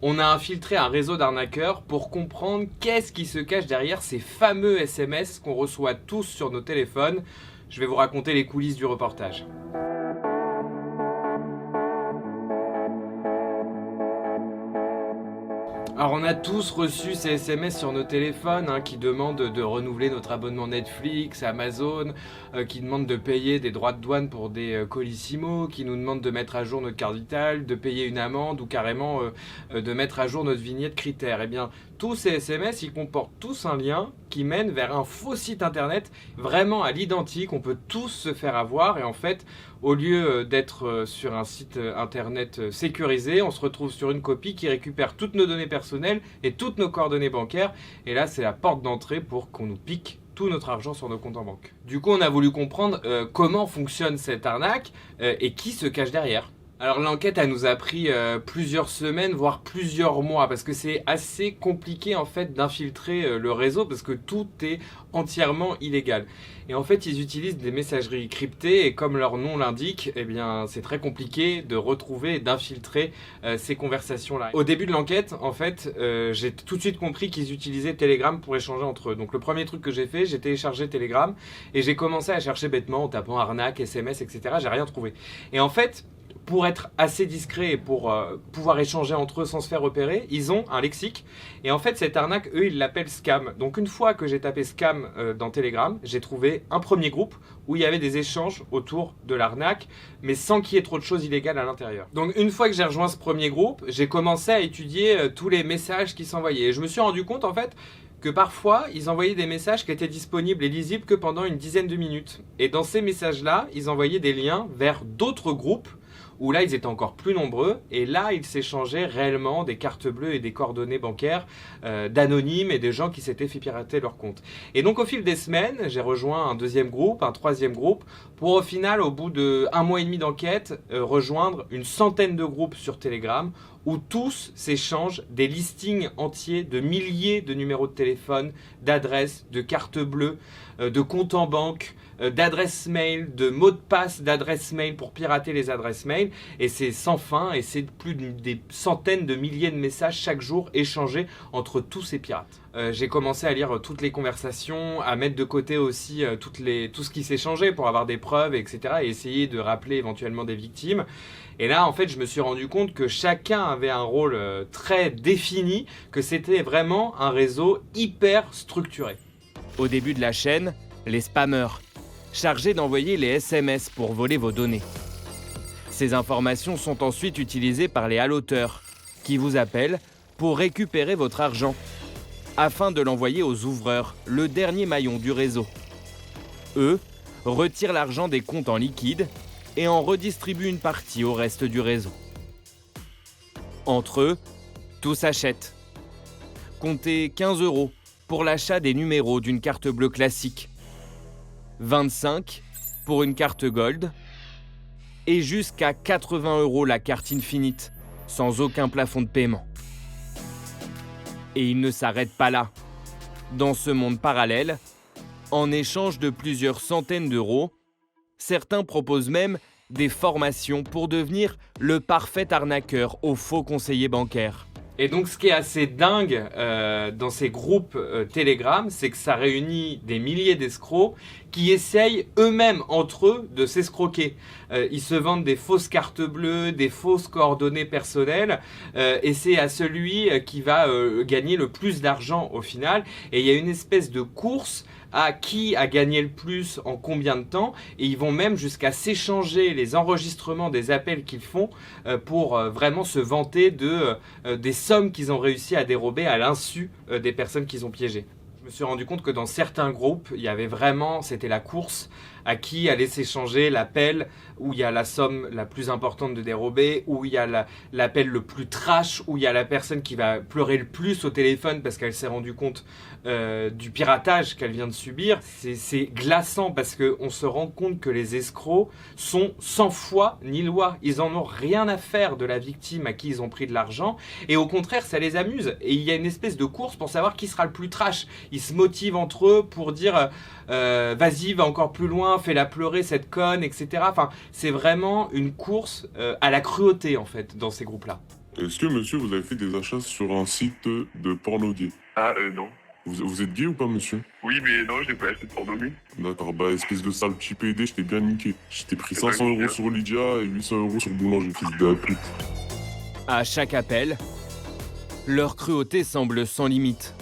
On a infiltré un réseau d'arnaqueurs pour comprendre qu'est-ce qui se cache derrière ces fameux SMS qu'on reçoit tous sur nos téléphones. Je vais vous raconter les coulisses du reportage. Alors on a tous reçu ces SMS sur nos téléphones qui demandent de renouveler notre abonnement Netflix, Amazon, qui demandent de payer des droits de douane pour des Colissimo, qui nous demandent de mettre à jour notre carte vitale, de payer une amende ou carrément de mettre à jour notre vignette critère. Eh bien, tous ces SMS, ils comportent tous un lien qui mène vers un faux site internet vraiment à l'identique. On peut tous se faire avoir et en fait, au lieu d'être sur un site internet sécurisé, on se retrouve sur une copie qui récupère toutes nos données personnelles et toutes nos coordonnées bancaires. Et là, c'est la porte d'entrée pour qu'on nous pique tout notre argent sur nos comptes en banque. Du coup, on a voulu comprendre comment fonctionne cette arnaque et qui se cache derrière. Alors l'enquête, elle nous a pris plusieurs semaines, voire plusieurs mois, parce que c'est assez compliqué en fait d'infiltrer le réseau, parce que tout est entièrement illégal. Et en fait, ils utilisent des messageries cryptées, et comme leur nom l'indique, eh bien, c'est très compliqué de retrouver et d'infiltrer ces conversations-là. Au début de l'enquête, en fait, j'ai tout de suite compris qu'ils utilisaient Telegram pour échanger entre eux. Donc le premier truc que j'ai fait, j'ai téléchargé Telegram, et j'ai commencé à chercher bêtement en tapant arnaque, SMS, etc. J'ai rien trouvé. Et en fait, pour être assez discret et pour pouvoir échanger entre eux sans se faire repérer, ils ont un lexique. Et en fait, cette arnaque, eux, ils l'appellent scam. Donc une fois que j'ai tapé scam dans Telegram, j'ai trouvé un premier groupe où il y avait des échanges autour de l'arnaque, mais sans qu'il y ait trop de choses illégales à l'intérieur. Donc une fois que j'ai rejoint ce premier groupe, j'ai commencé à étudier tous les messages qui s'envoyaient. Et je me suis rendu compte, en fait, que parfois, ils envoyaient des messages qui étaient disponibles et lisibles que pendant une dizaine de minutes. Et dans ces messages-là, ils envoyaient des liens vers d'autres groupes où là, ils étaient encore plus nombreux, et là, ils s'échangeaient réellement des cartes bleues et des coordonnées bancaires d'anonymes et des gens qui s'étaient fait pirater leur compte. Et donc, au fil des semaines, j'ai rejoint un deuxième groupe, un troisième groupe, pour au final, au bout d'1 mois et demi d'enquête, rejoindre une centaine de groupes sur Telegram, où tous s'échangent des listings entiers de milliers de numéros de téléphone, d'adresses, de cartes bleues, de comptes en banque, d'adresses mail, de mots de passe d'adresses mail pour pirater les adresses mail. Et c'est sans fin et c'est plus des centaines de milliers de messages chaque jour échangés entre tous ces pirates. J'ai commencé à lire toutes les conversations, à mettre de côté aussi tout ce qui s'échangeait pour avoir des preuves, etc. et essayer de rappeler éventuellement des victimes. Et là, en fait, je me suis rendu compte que chacun avait un rôle très défini, que c'était vraiment un réseau hyper structuré. Au début de la chaîne, les spammers, chargés d'envoyer les SMS pour voler vos données. Ces informations sont ensuite utilisées par les haloteurs, qui vous appellent pour récupérer votre argent, afin de l'envoyer aux ouvreurs, le dernier maillon du réseau. Eux retirent l'argent des comptes en liquide et en redistribuent une partie au reste du réseau. Entre eux, tout s'achète. Comptez 15 € pour l'achat des numéros d'une carte bleue classique, 25 pour une carte Gold et jusqu'à 80 € la carte Infinite, sans aucun plafond de paiement. Et ils ne s'arrêtent pas là. Dans ce monde parallèle, en échange de plusieurs centaines d'euros, certains proposent même des formations pour devenir le parfait arnaqueur aux faux conseillers bancaires. Et donc, ce qui est assez dingue dans ces groupes Telegram, c'est que ça réunit des milliers d'escrocs qui essayent eux-mêmes entre eux de s'escroquer. Ils se vendent des fausses cartes bleues, des fausses coordonnées personnelles, et c'est à celui qui va gagner le plus d'argent au final. Et il y a une espèce de course à qui a gagné le plus en combien de temps, et ils vont même jusqu'à s'échanger les enregistrements des appels qu'ils font pour vraiment se vanter des sommes qu'ils ont réussi à dérober à l'insu des personnes qu'ils ont piégées. Je me suis rendu compte que dans certains groupes, il y avait vraiment, c'était la course à qui allait s'échanger l'appel où il y a la somme la plus importante de dérober, où il y a l'appel le plus trash, où il y a la personne qui va pleurer le plus au téléphone parce qu'elle s'est rendue compte du piratage qu'elle vient de subir. C'est glaçant parce qu'on se rend compte que les escrocs sont sans foi ni loi. Ils en ont rien à faire de la victime à qui ils ont pris de l'argent, et au contraire ça les amuse. Et il y a une espèce de course pour savoir qui sera le plus trash. Ils se motivent entre eux pour dire vas-y, va encore plus loin, fais-la pleurer cette conne, etc. Enfin, c'est vraiment une course à la cruauté en fait dans ces groupes-là. Est-ce que monsieur, vous avez fait des achats sur un site de porno gay? Ah, non. Vous êtes gay ou pas, monsieur? Oui, mais non, je n'ai pas acheté de porno gay. D'accord, bah espèce de sale petit PD, je t'ai bien niqué. Je t'ai pris C'est pas 500 € grave. sur Lydia et 800 € sur Boulanger, fils de pute. À chaque appel, leur cruauté semble sans limite.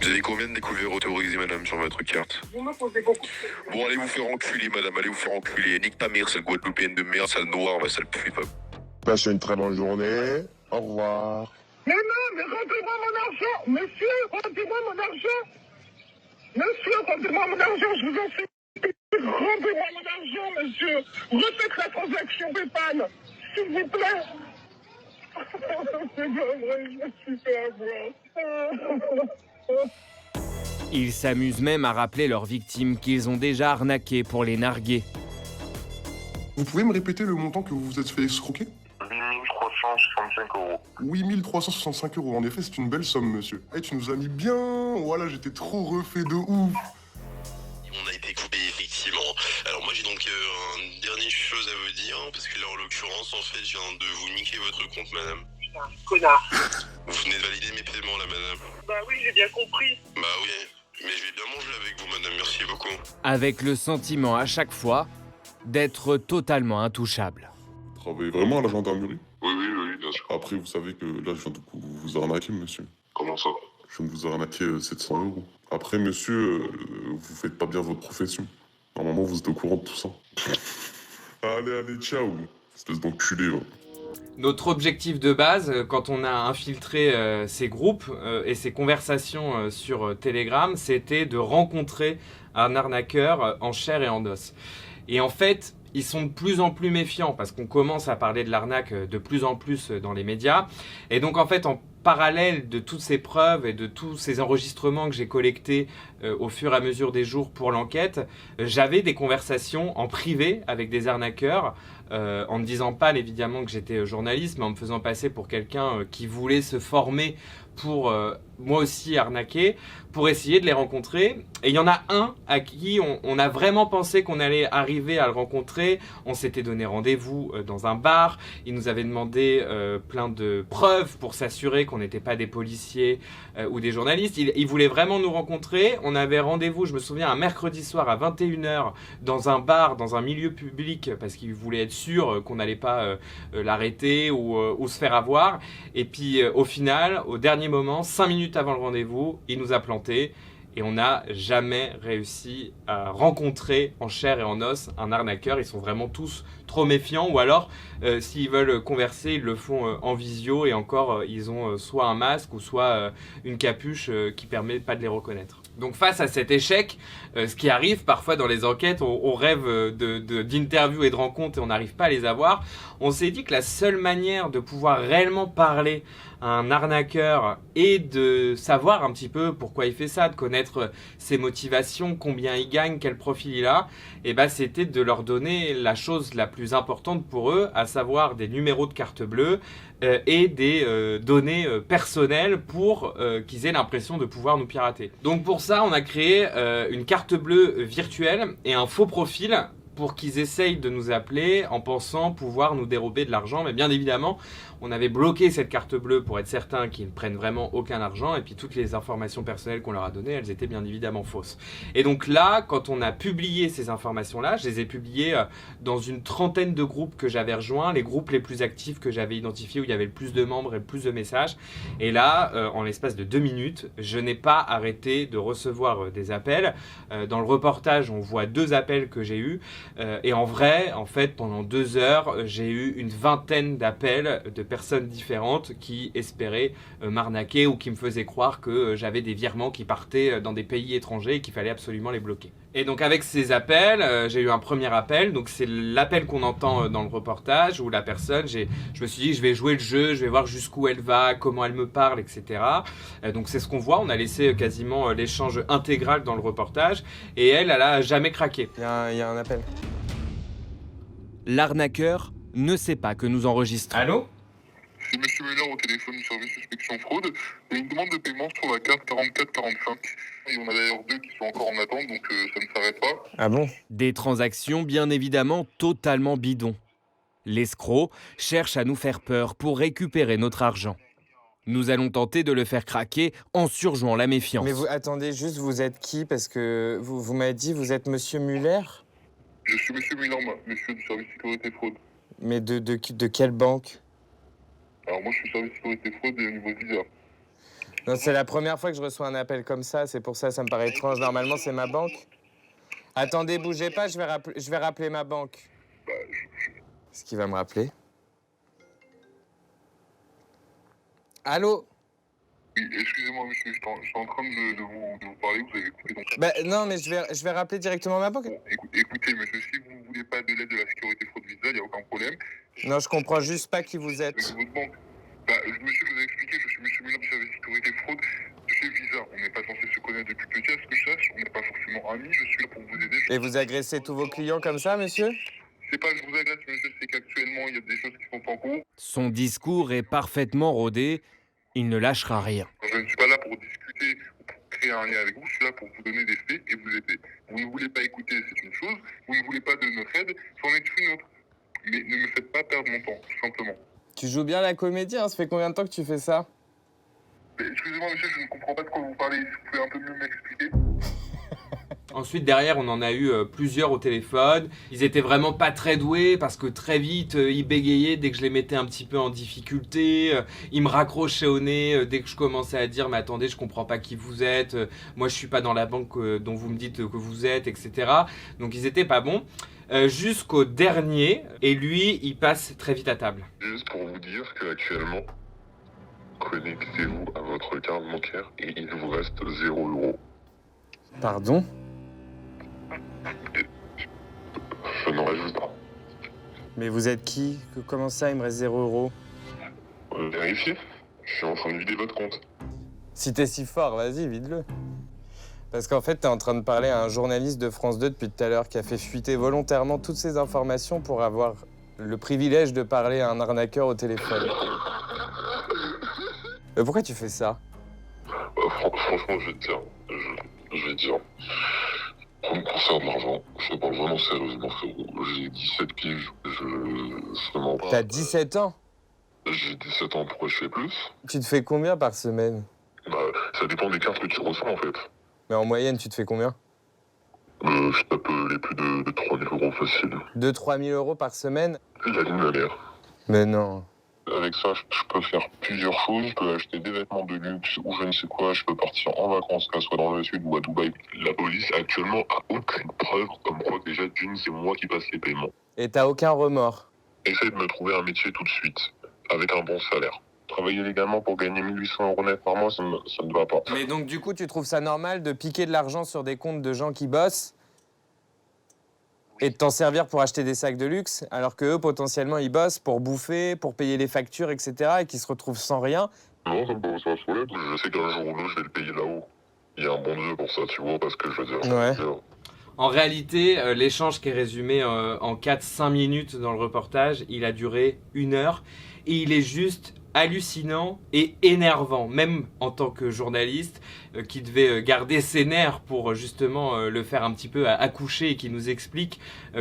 Vous avez combien de découvertes autorisées, madame, sur votre carte? Vous me posez beaucoup. Bon, allez vous faire enculer, madame, allez vous faire enculer. Nique ta mère, sale Guadeloupéenne de merde, sale noire, va, sale pute. Passez une très bonne journée. Au revoir. Mais non, mais rendez-moi mon argent. Monsieur, rendez-moi mon argent. Monsieur, rendez-moi mon argent, je vous en supplie. Rendez-moi mon argent, monsieur. Refaites la transaction PayPal, s'il vous plaît. C'est pas vrai, je me suis fait avoir. Ils s'amusent même à rappeler leurs victimes qu'ils ont déjà arnaquées pour les narguer. Vous pouvez me répéter le montant que vous vous êtes fait escroquer? 8365 €. 8365 €. En effet, c'est une belle somme, monsieur. Eh, tu nous as mis bien. Voilà, j'étais trop refait de ouf. On a été coupé, effectivement. Alors moi j'ai donc une dernière chose à vous dire, parce que là en l'occurrence, en fait, je viens de vous niquer votre compte, madame. Putain, connard. Vous venez de valider mes paiements là, madame. Bah oui, j'ai bien compris. Bah oui, mais je vais bien manger avec vous, madame, merci beaucoup. Avec le sentiment à chaque fois d'être totalement intouchable. Vous travaillez vraiment à la gendarmerie? Oui, bien sûr. Après, vous savez que là, je viens de vous arnaquer, monsieur. Comment ça? Je viens de vous arnaquer 700 €. Après, monsieur, vous faites pas bien votre profession. Normalement, vous êtes au courant de tout ça. Allez, ciao, espèce d'enculé, va. Notre objectif de base, quand on a infiltré ces groupes et ces conversations sur Telegram, c'était de rencontrer un arnaqueur en chair et en os. Et en fait, ils sont de plus en plus méfiants parce qu'on commence à parler de l'arnaque de plus en plus dans les médias. Et donc en fait, en parallèle de toutes ces preuves et de tous ces enregistrements que j'ai collectés au fur et à mesure des jours pour l'enquête, j'avais des conversations en privé avec des arnaqueurs en ne disant pas évidemment que j'étais journaliste, mais en me faisant passer pour quelqu'un qui voulait se former pour moi aussi arnaquer, pour essayer de les rencontrer. Et il y en a un à qui on a vraiment pensé qu'on allait arriver à le rencontrer. On s'était donné rendez-vous dans un bar. Il nous avait demandé plein de preuves pour s'assurer qu'on n'était pas des policiers ou des journalistes. Il voulait vraiment nous rencontrer. On avait rendez-vous, je me souviens, un mercredi soir à 21h dans un bar, dans un milieu public, parce qu'il voulait être sûr qu'on n'allait pas l'arrêter ou se faire avoir. Et puis au final, au dernier moment, 5 minutes avant le rendez-vous, il nous a plantés et on n'a jamais réussi à rencontrer en chair et en os un arnaqueur. Ils sont vraiment tous trop méfiants, ou alors s'ils veulent converser, ils le font en visio, et encore ils ont soit un masque ou soit une capuche qui permet pas de les reconnaître. Donc face à cet échec, ce qui arrive parfois dans les enquêtes, on rêve d'interviews et de rencontres et on n'arrive pas à les avoir. On s'est dit que la seule manière de pouvoir réellement parler à un arnaqueur et de savoir un petit peu pourquoi il fait ça, de connaître ses motivations, combien il gagne, quel profil il a, et ben c'était de leur donner la chose la plus importante pour eux, à savoir des numéros de carte bleue et des données personnelles pour qu'ils aient l'impression de pouvoir nous pirater. Donc pour ça, on a créé une carte bleue virtuelle et un faux profil pour qu'ils essayent de nous appeler en pensant pouvoir nous dérober de l'argent. Mais bien évidemment, on avait bloqué cette carte bleue pour être certain qu'ils ne prennent vraiment aucun argent. Et puis toutes les informations personnelles qu'on leur a données, elles étaient bien évidemment fausses. Et donc là, quand on a publié ces informations-là, je les ai publiées dans une trentaine de groupes que j'avais rejoints, les groupes les plus actifs que j'avais identifiés, où il y avait le plus de membres et le plus de messages. Et là, en l'espace de 2 minutes, je n'ai pas arrêté de recevoir des appels. Dans le reportage, on voit 2 appels que j'ai eus. Et en vrai, en fait, pendant 2 heures, j'ai eu une vingtaine d'appels de personnes différentes qui espéraient m'arnaquer ou qui me faisaient croire que j'avais des virements qui partaient dans des pays étrangers et qu'il fallait absolument les bloquer. Et donc avec ces appels, j'ai eu un premier appel, donc c'est l'appel qu'on entend dans le reportage où la personne, je me suis dit je vais jouer le jeu, je vais voir jusqu'où elle va, comment elle me parle, etc. Donc c'est ce qu'on voit, on a laissé quasiment l'échange intégral dans le reportage et elle a jamais craqué. Il y a un appel. L'arnaqueur ne sait pas que nous enregistrons. Allô ? C'est Monsieur Muller au téléphone du service suspicion fraude. Il y a une demande de paiement sur la carte 4445. Il y en a d'ailleurs 2 qui sont encore en attente, donc ça ne s'arrête pas. Ah bon? Des transactions bien évidemment totalement bidons. L'escroc cherche à nous faire peur pour récupérer notre argent. Nous allons tenter de le faire craquer en surjouant la méfiance. Mais vous, attendez, juste, vous êtes qui? Parce que vous m'avez dit, vous êtes Monsieur Muller? Je suis monsieur Milorma, monsieur du service sécurité fraude. Mais de quelle banque? Alors moi je suis service sécurité fraude et au niveau visa. Non, c'est la première fois que je reçois un appel comme ça, c'est pour ça me paraît étrange. Normalement, c'est ma banque. Attendez, bougez pas, je vais rappeler ma banque. Est-ce qu'il va me rappeler? Allô? Oui, excusez-moi monsieur, je suis en train de vous parler, vous avez coupé donc. Bah, non, mais je vais rappeler directement ma banque. Bon, écoutez monsieur, si vous ne voulez pas de l'aide de la sécurité fraude visa, il n'y a aucun problème. Non, je comprends juste pas qui vous êtes. Avec votre banque. Bah, monsieur, je vous ai expliqué, je suis monsieur Miller du service sécurité fraude chez Visa. On n'est pas censé se connaître depuis petit, à ce que je sache. On n'est pas forcément amis, je suis là pour vous aider. Et vous agressez tous vos clients comme ça, monsieur? C'est pas que je vous agresse, monsieur, c'est qu'actuellement, il y a des choses qui sont en cours. Son discours est parfaitement rodé. Il ne lâchera rien. Je ne suis pas là pour discuter ou pour créer un lien avec vous, je suis là pour vous donner des faits et vous aider. Vous ne voulez pas écouter, c'est une chose. Vous ne voulez pas de notre aide, c'en est une autre. Mais ne me faites pas perdre mon temps, tout simplement. Tu joues bien la comédie, hein? Ça fait combien de temps que tu fais ça? Mais excusez-moi, monsieur, je ne comprends pas de quoi vous parlez. Si vous pouvez un peu mieux m'expliquer. Ensuite, derrière, on en a eu plusieurs au téléphone. Ils étaient vraiment pas très doués parce que très vite, ils bégayaient dès que je les mettais un petit peu en difficulté. Ils me raccrochaient au nez dès que je commençais à dire « Mais attendez, je comprends pas qui vous êtes. Moi, je suis pas dans la banque dont vous me dites que vous êtes, etc. » Donc, ils étaient pas bons. Jusqu'au dernier. Et lui, il passe très vite à table. Juste pour vous dire qu'actuellement, connectez-vous à votre carte bancaire et il vous reste 0 €. Pardon? Je n'en rajoute pas. Mais vous êtes qui? Comment ça, il me reste 0 €? Vérifiez. Je suis en train de vider votre compte. Si t'es si fort, vas-y, vide-le. Parce qu'en fait, t'es en train de parler à un journaliste de France 2 depuis tout à l'heure qui a fait fuiter volontairement toutes ces informations pour avoir le privilège de parler à un arnaqueur au téléphone. Pourquoi tu fais ça? Franchement, je vais te dire. Je vais te dire. En me concerne l'argent, je te parle vraiment sérieusement, frérot. J'ai 17 piges, je mens pas. T'as 17 ans? J'ai 17 ans, pourquoi je fais plus? Tu te fais combien par semaine? Bah, ça dépend des cartes que tu reçois, en fait. Mais en moyenne, tu te fais combien? Je tape les plus de 3 000 € facile. 2-3 000 € par semaine? La ligne de mer. Mais non. Avec ça, je peux faire plusieurs choses. Je peux acheter des vêtements de luxe ou je ne sais quoi. Je peux partir en vacances, que ce soit dans le sud ou à Dubaï. La police, actuellement, a aucune preuve comme quoi, déjà, d'une, c'est moi qui passe les paiements. Et t'as aucun remords? Essaye de me trouver un métier tout de suite, avec un bon salaire. Travailler légalement pour gagner 1 800 € net par mois, ça ne va pas. Mais donc, du coup, tu trouves ça normal de piquer de l'argent sur des comptes de gens qui bossent et de t'en servir pour acheter des sacs de luxe, alors qu'eux, potentiellement, ils bossent pour bouffer, pour payer les factures, etc., et qu'ils se retrouvent sans rien? Non, ça me pose pas de problème. Je sais qu'un jour ou l'autre, je vais le payer là-haut. Il y a un bon Dieu pour ça, tu vois, parce que je veux dire... Ouais. En réalité, l'échange qui est résumé en 4-5 minutes dans le reportage, il a duré 1 heure. Et il est juste hallucinant et énervant, même en tant que journaliste qui devait garder ses nerfs pour justement le faire un petit peu accoucher et qui nous explique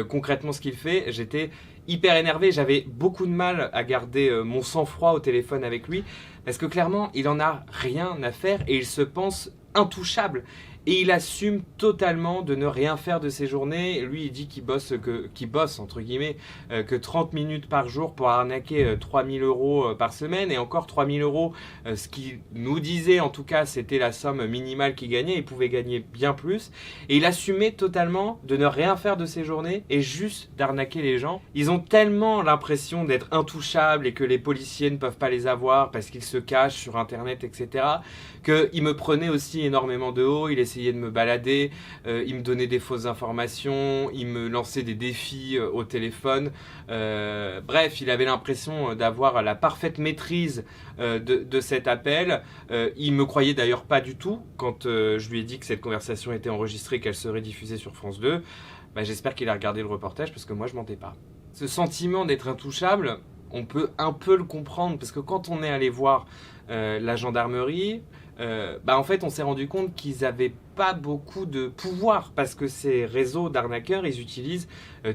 concrètement ce qu'il fait. J'étais hyper énervé, j'avais beaucoup de mal à garder mon sang-froid au téléphone avec lui parce que clairement, il en a rien à faire et il se pense intouchable. Et il assume totalement de ne rien faire de ses journées. Lui, il dit qu'il bosse entre guillemets, que 30 minutes par jour pour arnaquer 3 000 € par semaine. Et encore 3 000 €, ce qu'il nous disait en tout cas, c'était la somme minimale qu'il gagnait. Il pouvait gagner bien plus. Et il assumait totalement de ne rien faire de ses journées et juste d'arnaquer les gens. Ils ont tellement l'impression d'être intouchables et que les policiers ne peuvent pas les avoir parce qu'ils se cachent sur Internet, etc. Qu'il me prenait aussi énormément de haut. Il essayait de me balader, il me donnait des fausses informations, il me lançait des défis au téléphone. Bref, il avait l'impression d'avoir la parfaite maîtrise de cet appel. Il me croyait d'ailleurs pas du tout quand je lui ai dit que cette conversation était enregistrée, qu'elle serait diffusée sur France 2. Bah, j'espère qu'il a regardé le reportage parce que moi je mentais pas. Ce sentiment d'être intouchable, on peut un peu le comprendre parce que quand on est allé voir la gendarmerie, en fait, on s'est rendu compte qu'ils n'avaient pas beaucoup de pouvoir parce que ces réseaux d'arnaqueurs, ils utilisent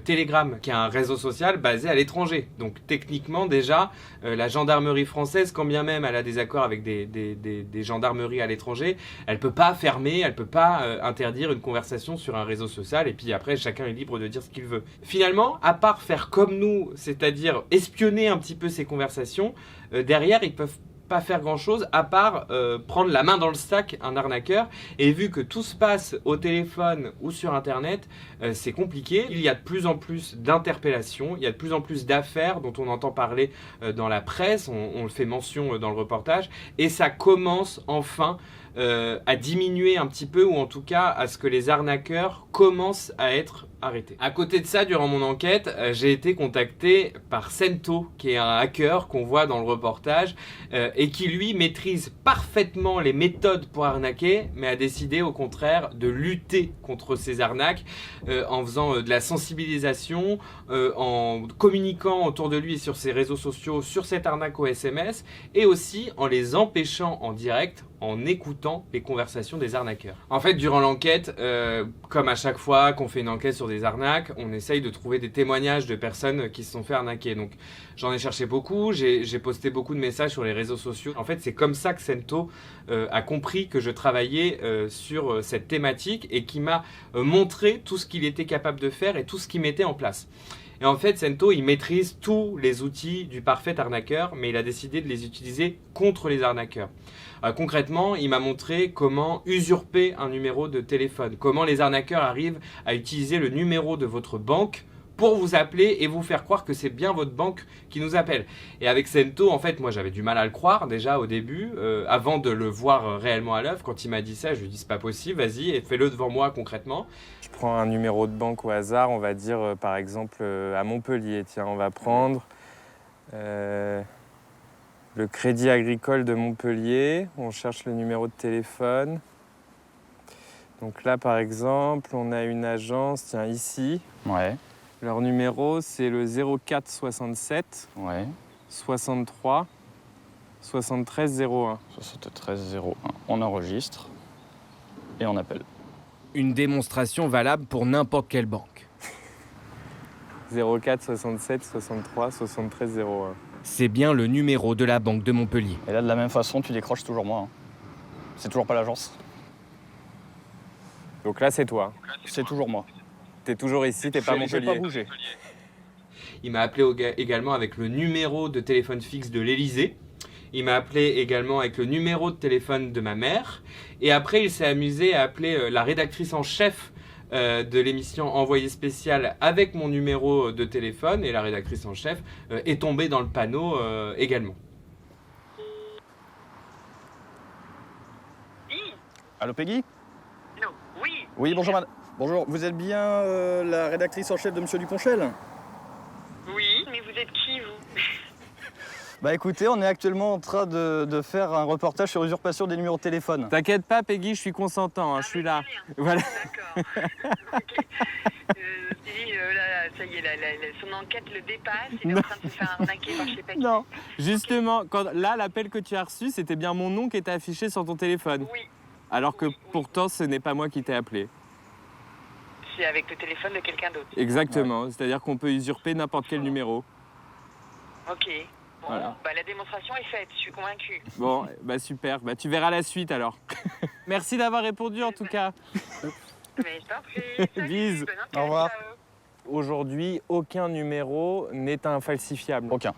Telegram, qui est un réseau social basé à l'étranger. Donc techniquement, déjà, la gendarmerie française, quand bien même elle a des accords avec des gendarmeries à l'étranger, elle peut pas fermer, elle peut pas interdire une conversation sur un réseau social et puis après, chacun est libre de dire ce qu'il veut. Finalement, à part faire comme nous, c'est-à-dire espionner un petit peu ces conversations, derrière, ils peuvent pas faire grand chose à part prendre la main dans le sac un arnaqueur, et vu que tout se passe au téléphone ou sur internet, c'est compliqué. Il y a de plus en plus d'interpellations, il y a de plus en plus d'affaires dont on entend parler dans la presse, on le fait mention dans le reportage, et ça commence enfin à diminuer un petit peu, ou en tout cas à ce que les arnaqueurs commencent à être arrêtés. À côté de ça, durant mon enquête, j'ai été contacté par Cento, qui est un hacker qu'on voit dans le reportage et qui lui maîtrise parfaitement les méthodes pour arnaquer, mais a décidé au contraire de lutter contre ces arnaques en faisant de la sensibilisation, en communiquant autour de lui et sur ses réseaux sociaux sur cette arnaque au SMS, et aussi en les empêchant en direct, en écoutant les conversations des arnaqueurs. En fait, durant l'enquête, comme à chaque fois qu'on fait une enquête sur des arnaques, on essaye de trouver des témoignages de personnes qui se sont fait arnaquer. Donc j'en ai cherché beaucoup, j'ai posté beaucoup de messages sur les réseaux sociaux. En fait, c'est comme ça que Cento a compris que je travaillais sur cette thématique et qui m'a montré tout ce qu'il était capable de faire et tout ce qu'il mettait en place. Et en fait, Cento, il maîtrise tous les outils du parfait arnaqueur, mais il a décidé de les utiliser contre les arnaqueurs. Concrètement, il m'a montré comment usurper un numéro de téléphone, comment les arnaqueurs arrivent à utiliser le numéro de votre banque pour vous appeler et vous faire croire que c'est bien votre banque qui nous appelle. Et avec Cento, en fait, moi j'avais du mal à le croire déjà au début, avant de le voir réellement à l'œuvre. Quand il m'a dit ça, je lui ai dit c'est pas possible, vas-y et fais-le devant moi concrètement. Je prends un numéro de banque au hasard, on va dire par exemple à Montpellier. Tiens, on va prendre le Crédit Agricole de Montpellier. On cherche le numéro de téléphone. Donc là, par exemple, on a une agence, tiens, ici. Ouais. Leur numéro, c'est le 04 67 Ouais. 63 73 01. 73 01. On enregistre et on appelle. Une démonstration valable pour n'importe quelle banque. 04 67 63 73 01. C'est bien le numéro de la banque de Montpellier. Et là, de la même façon, tu décroches toujours moi. C'est toujours pas l'agence. Donc là, c'est toi. C'est toujours moi. T'es toujours ici, t'es pas à Montpellier. J'ai pas bougé. Il m'a appelé également avec le numéro de téléphone fixe de l'Elysée. Il m'a appelé également avec le numéro de téléphone de ma mère. Et après, il s'est amusé à appeler la rédactrice en chef de l'émission Envoyé spécial avec mon numéro de téléphone. Et la rédactrice en chef est tombée dans le panneau également. Allô, Peggy ? Non, oui. Oui, bonjour madame. Bonjour, vous êtes bien la rédactrice en chef de Monsieur Duponchel ? Oui, mais vous êtes qui, vous? Bah écoutez, on est actuellement en train de faire un reportage sur l'usurpation des numéros de téléphone. T'inquiète pas, Peggy, je suis consentant, je suis là. Voilà. D'accord. Ok. Là, ça y est, son enquête le dépasse. Il est en train de se faire arnaquer par je sais pas qui. Non, justement, là, l'appel que tu as reçu, c'était bien mon nom qui était affiché sur ton téléphone. Oui. Alors que pourtant, ce n'est pas moi qui t'ai appelé. C'est avec le téléphone de quelqu'un d'autre. Exactement, ouais. C'est-à-dire qu'on peut usurper n'importe quel numéro. Ok. Bon, voilà. La démonstration est faite, je suis convaincue. Bon, super, tu verras la suite alors. Merci d'avoir répondu en tout cas. Mais je t'en prie. Salut, Bise. bonne enquête, Au revoir. ciao. Aujourd'hui, aucun numéro n'est infalsifiable. Aucun.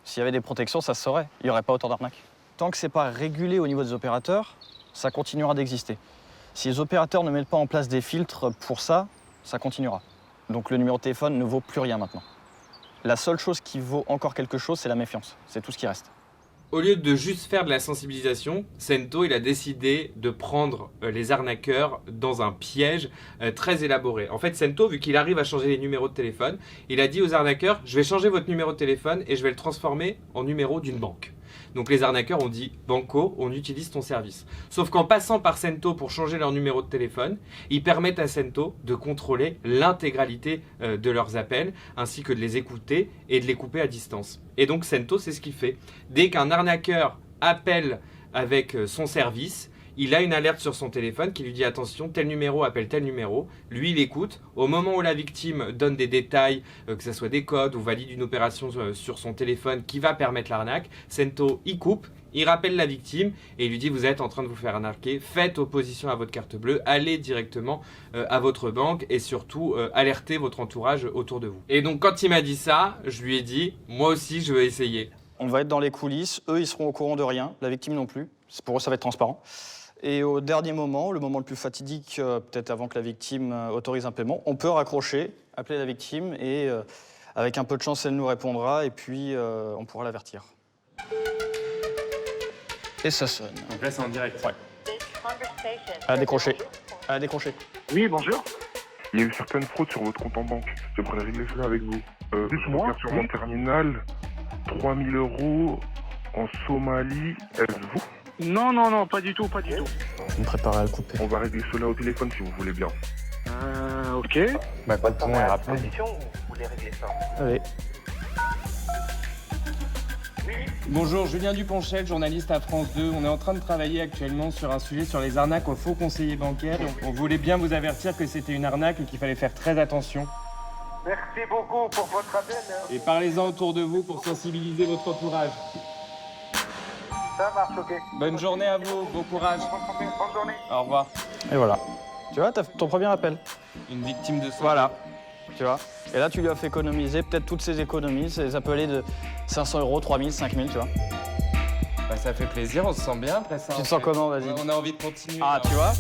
S'il y avait des protections, ça se saurait. Il n'y aurait pas autant d'arnaques. Tant que c'est pas régulé au niveau des opérateurs, ça continuera d'exister. Si les opérateurs ne mettent pas en place des filtres pour ça, ça continuera. Donc le numéro de téléphone ne vaut plus rien maintenant. La seule chose qui vaut encore quelque chose, c'est la méfiance. C'est tout ce qui reste. Au lieu de juste faire de la sensibilisation, Cento, il a décidé de prendre les arnaqueurs dans un piège très élaboré. En fait, Cento, vu qu'il arrive à changer les numéros de téléphone, il a dit aux arnaqueurs, je vais changer votre numéro de téléphone et je vais le transformer en numéro d'une banque. Donc les arnaqueurs ont dit, Banco, on utilise ton service. Sauf qu'en passant par Cento pour changer leur numéro de téléphone, ils permettent à Cento de contrôler l'intégralité de leurs appels, ainsi que de les écouter et de les couper à distance. Et donc Cento, c'est ce qu'il fait. Dès qu'un arnaqueur appelle avec son service. Il a une alerte sur son téléphone qui lui dit attention, tel numéro appelle tel numéro. Lui, il écoute. Au moment où la victime donne des détails, que ce soit des codes ou valide une opération sur son téléphone qui va permettre l'arnaque, Sento y coupe, il rappelle la victime et il lui dit vous êtes en train de vous faire arnaquer, faites opposition à votre carte bleue, allez directement à votre banque et surtout alertez votre entourage autour de vous. Et donc quand il m'a dit ça, je lui ai dit moi aussi je veux essayer. On va être dans les coulisses, eux ils seront au courant de rien, la victime non plus, pour eux ça va être transparent. Et au dernier moment, le moment le plus fatidique, peut-être avant que la victime autorise un paiement, on peut raccrocher, appeler la victime et avec un peu de chance, elle nous répondra et puis on pourra l'avertir. Et ça sonne. Donc là c'est en direct. Ouais. Elle a décroché. Elle a décroché. Oui, bonjour. Il y a eu certaines fraudes sur votre compte en banque. J'aimerais régler cela avec vous. Dites-moi. Sur mon terminal, 3 000 € en Somalie. Êtes-vous? Non, pas du tout, pas du tout. Je me prépare à le couper. On va régler cela au téléphone si vous voulez bien. Ok. Bah, pas de ton et rappel. Allez. Bonjour, Julien Duponchel, journaliste à France 2. On est en train de travailler actuellement sur un sujet sur les arnaques aux faux conseillers bancaires. Donc on voulait bien vous avertir que c'était une arnaque et qu'il fallait faire très attention. Merci beaucoup pour votre appel. Et parlez-en autour de vous pour sensibiliser votre entourage. Ça marche, ok. Bonne journée à vous, bon courage. Bonne journée. Au revoir. Et voilà. Tu vois, t'as fait ton premier appel. Une victime de soi. Voilà. Tu vois. Et là, tu lui as fait économiser peut-être toutes ses économies. Ça peut aller de 500 €, 3 000, 5 000, tu vois. Bah, ça fait plaisir, on se sent bien après ça. Tu te sens comment, vas-y? On a envie de continuer. Ah, tu vois.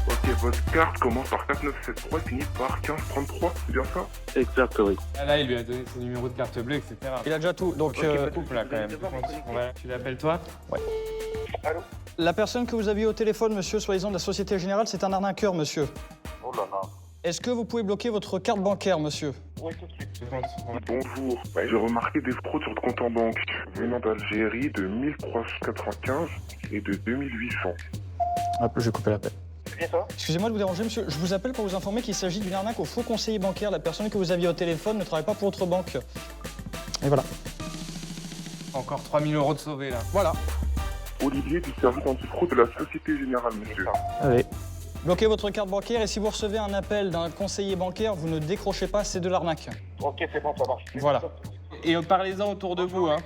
Ok, votre carte commence par 4973, finit par 1533, c'est bien ça? Exact, oui. Ah, là, il lui a donné son numéro de carte bleue, etc. Il a déjà tout. Donc, Couple là quand même. Tu l'appelles toi? ouais. La personne que vous avez au téléphone, monsieur, soi-disant de la Société Générale, c'est un arnaqueur, monsieur. Oh là là. Est-ce que vous pouvez bloquer votre carte bancaire, monsieur? Oui, tout de suite. Bonjour, j'ai remarqué des fraudes sur le compte en banque venant d'Algérie de 1395 et de 2800. Hop, je vais couper l'appel. C'est bien ça? Excusez-moi de vous déranger, monsieur. Je vous appelle pour vous informer qu'il s'agit d'une arnaque au faux conseiller bancaire. La personne que vous aviez au téléphone ne travaille pas pour votre banque. Et voilà. Encore 3 000 € de sauvés là. Voilà. Olivier du service antifraude de la Société Générale, monsieur. Allez. Bloquez votre carte bancaire et si vous recevez un appel d'un conseiller bancaire, vous ne décrochez pas, c'est de l'arnaque. Ok, c'est bon, ça marche. Voilà. Et parlez-en autour de vous, hein.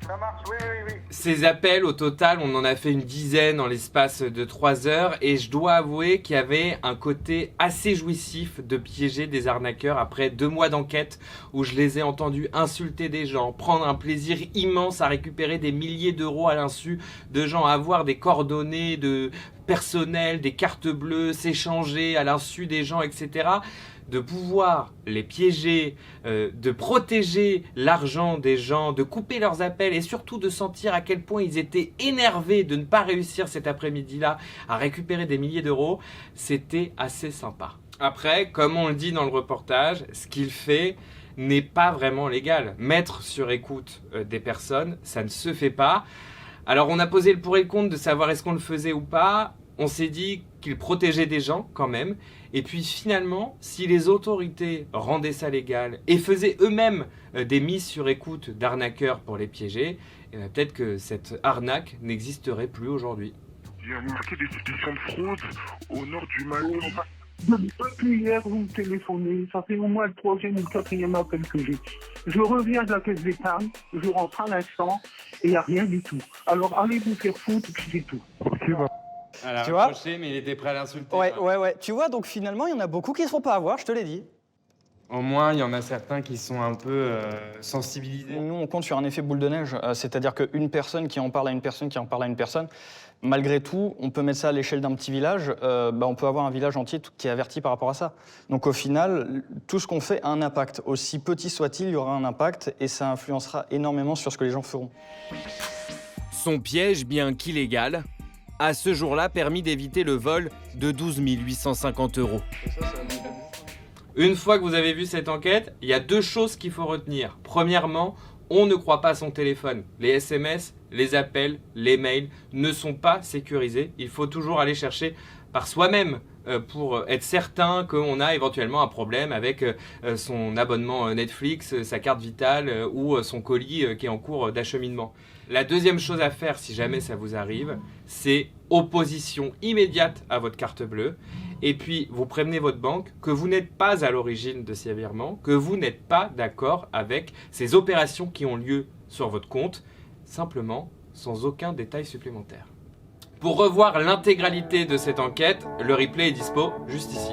Ça marche, oui. Ces appels, au total, on en a fait une dizaine en l'espace de 3 heures et je dois avouer qu'il y avait un côté assez jouissif de piéger des arnaqueurs après 2 mois d'enquête où je les ai entendus insulter des gens, prendre un plaisir immense à récupérer des milliers d'euros à l'insu de gens, à avoir des coordonnées de personnel, des cartes bleues, s'échanger à l'insu des gens, etc. De pouvoir les piéger, de protéger l'argent des gens, de couper leurs appels et surtout de sentir à quel point ils étaient énervés de ne pas réussir cet après-midi-là à récupérer des milliers d'euros, c'était assez sympa. Après, comme on le dit dans le reportage, ce qu'il fait n'est pas vraiment légal. Mettre sur écoute des personnes, ça ne se fait pas. Alors on a posé le pour et le contre de savoir est-ce qu'on le faisait ou pas. On s'est dit qu'il protégeait des gens quand même. Et puis finalement, si les autorités rendaient ça légal et faisaient eux-mêmes des mises sur écoute d'arnaqueurs pour les piéger, peut-être que cette arnaque n'existerait plus aujourd'hui. J'ai remarqué des suspicions de fraude au nord du Mali. Depuis hier, vous me téléphonez. Ça fait au moins le 3e ou le 4e appel que j'ai. Je reviens de la caisse d'épargne, je rentre à l'instant et il n'y a rien du tout. Alors allez vous faire foutre, puis c'est tout. Ok, bah. Tu vois, mais il était prêt à l'insulter. Ouais. Tu vois, donc finalement, il y en a beaucoup qui ne se font pas avoir, je te l'ai dit. Au moins, il y en a certains qui sont un peu sensibilisés. Nous, on compte sur un effet boule de neige, c'est-à-dire qu'une personne qui en parle à une personne, qui en parle à une personne, malgré tout, on peut mettre ça à l'échelle d'un petit village, on peut avoir un village entier qui est averti par rapport à ça. Donc au final, tout ce qu'on fait a un impact. Aussi petit soit-il, il y aura un impact et ça influencera énormément sur ce que les gens feront. Son piège, bien qu'illégal, a ce jour-là permis d'éviter le vol de 12 850 €. Une fois que vous avez vu cette enquête, il y a 2 choses qu'il faut retenir. Premièrement, on ne croit pas à son téléphone. Les SMS, les appels, les mails ne sont pas sécurisés. Il faut toujours aller chercher par soi-même pour être certain qu'on a éventuellement un problème avec son abonnement Netflix, sa carte vitale ou son colis qui est en cours d'acheminement. La deuxième chose à faire si jamais ça vous arrive, c'est opposition immédiate à votre carte bleue. Et puis, vous prévenez votre banque que vous n'êtes pas à l'origine de ces virements, que vous n'êtes pas d'accord avec ces opérations qui ont lieu sur votre compte, simplement sans aucun détail supplémentaire. Pour revoir l'intégralité de cette enquête, le replay est dispo juste ici.